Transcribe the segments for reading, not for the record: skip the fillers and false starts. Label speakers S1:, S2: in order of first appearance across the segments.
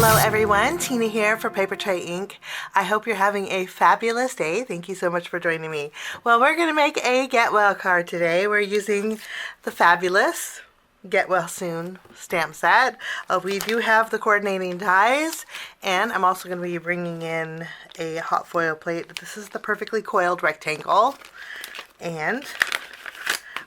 S1: Hello everyone, Tina here for Papertrey Ink. I hope you're having a fabulous day. Thank you so much for joining me. Well, we're going to make a Get Well card today. We're using the fabulous Get Well Soon stamp set. We do have the coordinating dies, and I'm also going to be bringing in a hot foil plate. This is the perfectly coiled rectangle, and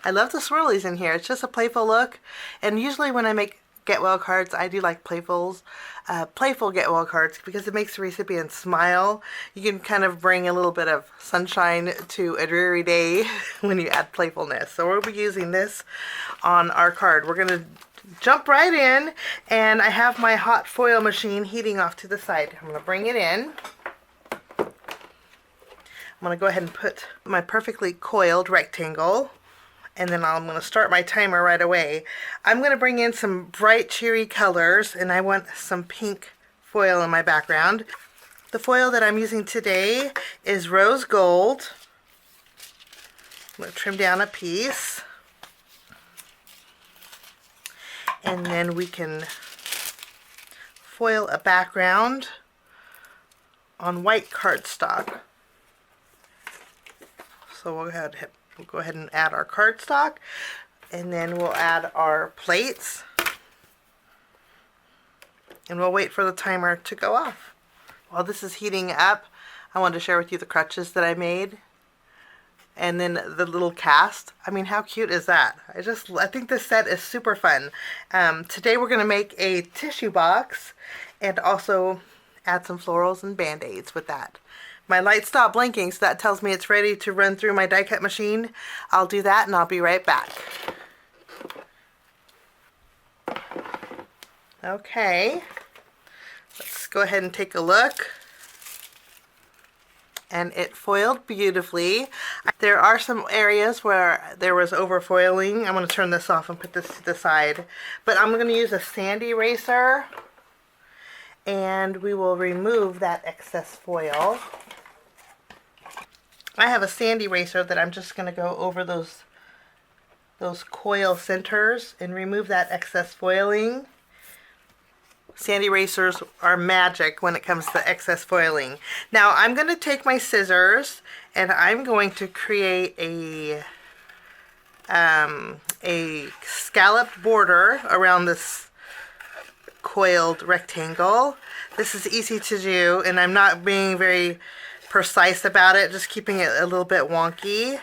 S1: I love the swirlies in here. It's just a playful look, and usually when I make Get Well cards, I do like playful Get Well cards because it makes the recipient smile. You can kind of bring a little bit of sunshine to a dreary day when you add playfulness. So we'll be using this on our card. We're going to jump right in, and I have my hot foil machine heating off to the side. I'm going to bring it in. I'm going to go ahead and put my perfectly coiled rectangle, and then I'm going to start my timer right away. I'm going to bring in some bright cheery colors, and I want some pink foil in my background. The foil that I'm using today is rose gold. I'm going to trim down a piece, and then we can foil a background on white cardstock. So we'll go ahead and add our cardstock, and then we'll add our plates, and we'll wait for the timer to go off. While this is heating up, I wanted to share with you the crutches that I made, and then the little cast. I mean, how cute is that? I think this set is super fun. Today we're going to make a tissue box and also add some florals and Band-Aids with that. My light stopped blinking, so that tells me it's ready to run through my die cut machine. I'll do that and I'll be right back. Okay, let's go ahead and take a look. And it foiled beautifully. There are some areas where there was overfoiling. I'm going to turn this off and put this to the side. But I'm going to use a sand eraser, and we will remove that excess foil. I have a sand eraser that I'm just going to go over those coil centers and remove that excess foiling. Sand erasers are magic when it comes to excess foiling. Now I'm going to take my scissors, and I'm going to create a scalloped border around this coiled rectangle. This is easy to do, and I'm not being very precise about it, just keeping it a little bit wonky.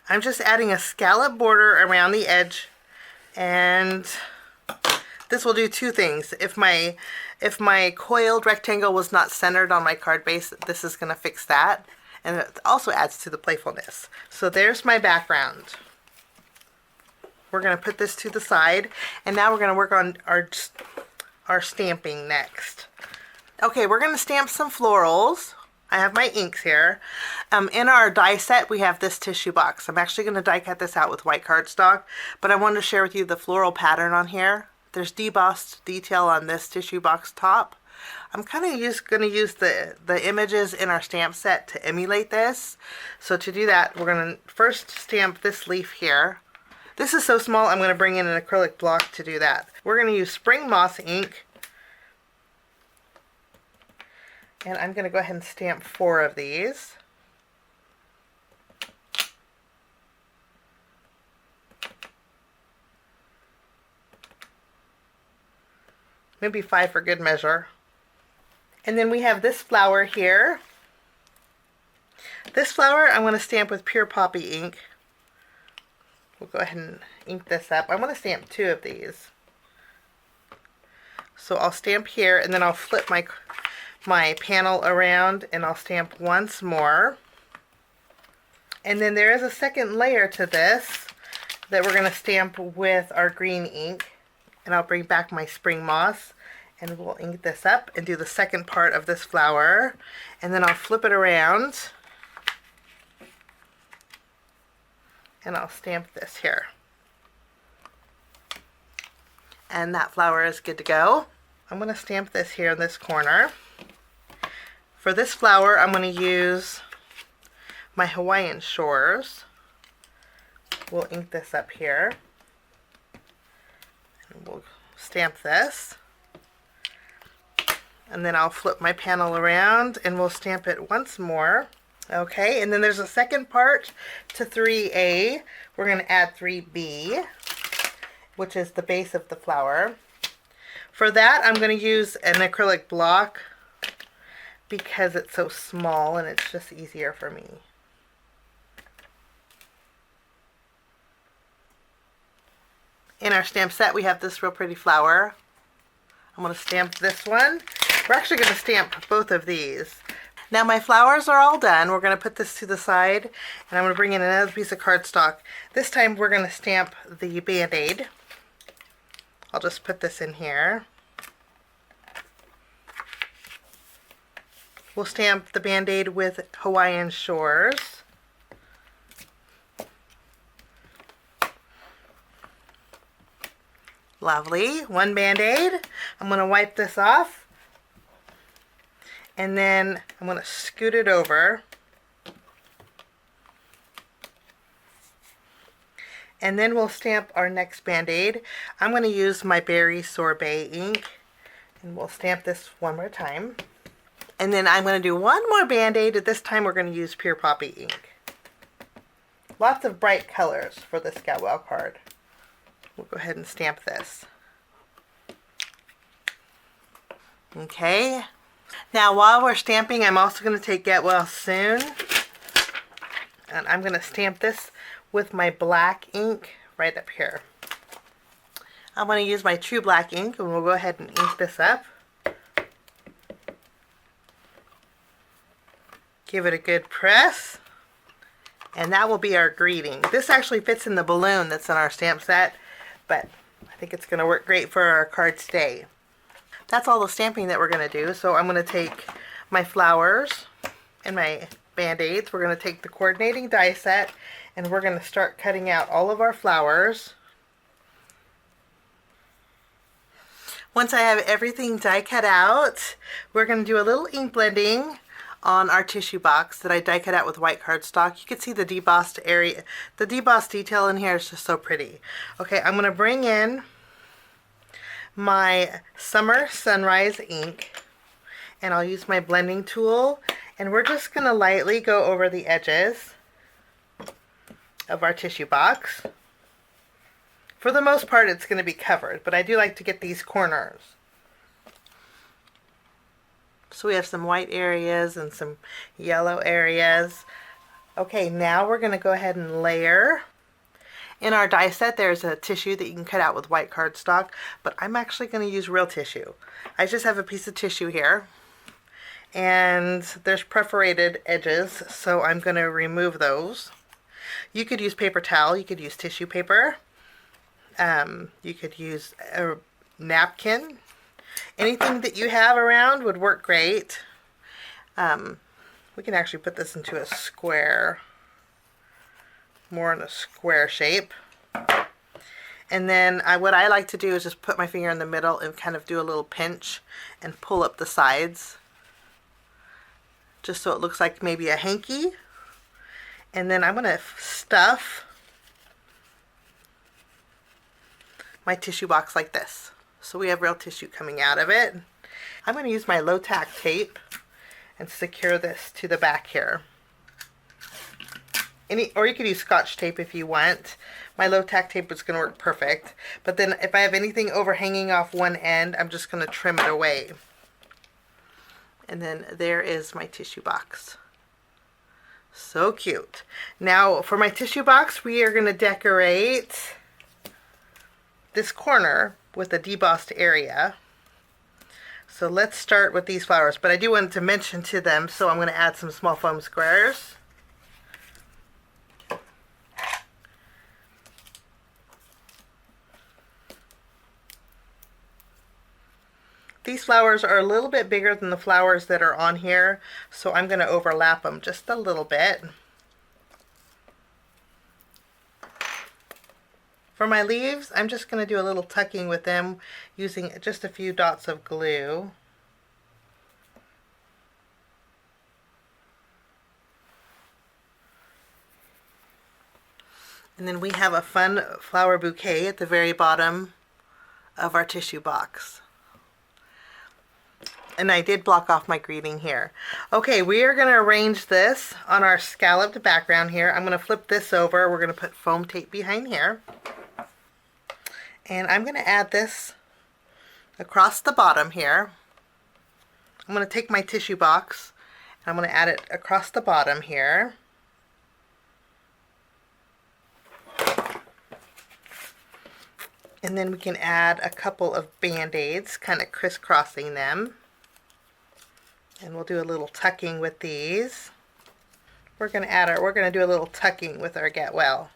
S1: I'm just adding a scallop border around the edge, and this will do two things. If my coiled rectangle was not centered on my card base, this is going to fix that, and it also adds to the playfulness. So there's my background. We're going to put this to the side, and now we're going to work on our stamping next. Okay, we're going to stamp some florals. I have my inks here. In our die set, we have this tissue box. I'm actually going to die cut this out with white cardstock, but I wanted to share with you the floral pattern on here. There's debossed detail on this tissue box top. I'm kind of going to use the images in our stamp set to emulate this. So to do that, we're going to first stamp this leaf here. This is so small, I'm going to bring in an acrylic block to do that. We're going to use spring moss ink. And I'm going to go ahead and stamp 4 of these. Maybe 5 for good measure. And then we have this flower here. This flower I'm going to stamp with pure poppy ink. We'll go ahead and ink this up. I'm going to stamp 2 of these. So I'll stamp here, and then I'll flip my panel around, and I'll stamp once more. And then there is a second layer to this that we're going to stamp with our green ink, and I'll bring back my spring moss, and we'll ink this up and do the second part of this flower, and then I'll flip it around, and I'll stamp this here, and that flower is good to go. I'm going to stamp this here in this corner. For this flower, I'm going to use my Hawaiian Shores. We'll ink this up here. And we'll stamp this. And then I'll flip my panel around and we'll stamp it once more. Okay, and then there's a second part to 3A. We're going to add 3B, which is the base of the flower. For that, I'm going to use an acrylic block because it's so small and it's just easier for me. In our stamp set, we have this real pretty flower. I'm going to stamp this one. We're actually going to stamp both of these. Now my flowers are all done. We're going to put this to the side, and I'm going to bring in another piece of cardstock. This time we're going to stamp the Band-Aid. I'll just put this in here. We'll stamp the Band-Aid with Hawaiian Shores. Lovely. One Band-Aid. I'm going to wipe this off. And then I'm going to scoot it over. And then we'll stamp our next Band-Aid. I'm going to use my Berry Sorbet ink. And we'll stamp this one more time. And then I'm going to do one more Band-Aid. This time we're going to use Pure Poppy ink. Lots of bright colors for this Get Well card. We'll go ahead and stamp this. Okay. Now while we're stamping, I'm also going to take Get Well Soon. And I'm going to stamp this with my black ink right up here. I'm going to use my True Black ink, and we'll go ahead and ink this up. Give it a good press. And that will be our greeting. This actually fits in the balloon that's in our stamp set, but I think it's going to work great for our card today. That's all the stamping that we're going to do. So I'm going to take my flowers and my Band-Aids. We're going to take the coordinating die set, and we're going to start cutting out all of our flowers. Once I have everything die cut out, we're going to do a little ink blending on our tissue box that I die cut out with white cardstock. You can see the debossed area. The debossed detail in here is just so pretty. Okay, I'm going to bring in my Summer Sunrise ink, and I'll use my blending tool, and we're just going to lightly go over the edges of our tissue box. For the most part, it's going to be covered, but I do like to get these corners. So we have some white areas and some yellow areas. Okay, now we're going to go ahead and layer. In our die set, there's a tissue that you can cut out with white cardstock, but I'm actually going to use real tissue. I just have a piece of tissue here, and there's perforated edges, so I'm going to remove those. You could use paper towel, you could use tissue paper, you could use a napkin. Anything that you have around would work great. We can actually put this into a square, more in a square shape. And then what I like to do is just put my finger in the middle and kind of do a little pinch and pull up the sides, just so it looks like maybe a hanky. And then I'm going to stuff my tissue box like this. So we have real tissue coming out of it. I'm going to use my low tack tape and secure this to the back here. Or you could use Scotch tape if you want. My low tack tape is going to work perfect. But then if I have anything overhanging off one end, I'm just going to trim it away. And then there is my tissue box. So cute. Now for my tissue box, we are going to decorate this corner with a debossed area. So let's start with these flowers, but I do want to mention to them, so I'm going to add some small foam squares. These flowers are a little bit bigger than the flowers that are on here, so I'm going to overlap them just a little bit. For my leaves, I'm just going to do a little tucking with them using just a few dots of glue. And then we have a fun flower bouquet at the very bottom of our tissue box. And I did block off my greeting here. Okay, we are going to arrange this on our scalloped background here. I'm going to flip this over. We're going to put foam tape behind here. And I'm going to add this across the bottom here. I'm going to take my tissue box and I'm going to add it across the bottom here. And then we can add a couple of Band-Aids, kind of crisscrossing them. And we'll do a little tucking with these. We're going to do a little tucking with our Get Well.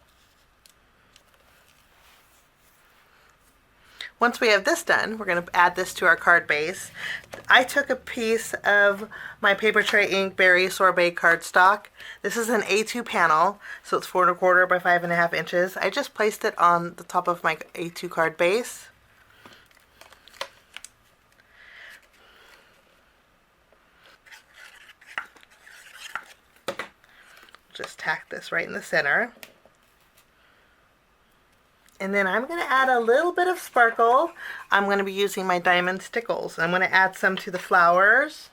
S1: Once we have this done, we're going to add this to our card base. I took a piece of my Papertrey Ink Berry Sorbet cardstock. This is an A2 panel, so it's 4 1/4 by 5.5 inches. I just placed it on the top of my A2 card base. Just tack this right in the center. And then I'm going to add a little bit of sparkle. I'm going to be using my diamond Stickles. I'm going to add some to the flowers.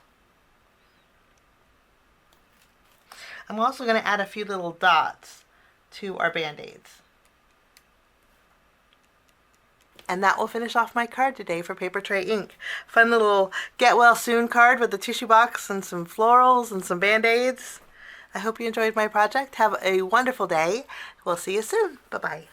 S1: I'm also going to add a few little dots to our Band-Aids. And that will finish off my card today for Papertrey Ink. Fun little Get Well Soon card with the tissue box and some florals and some Band-Aids. I hope you enjoyed my project. Have a wonderful day. We'll see you soon. Bye-bye.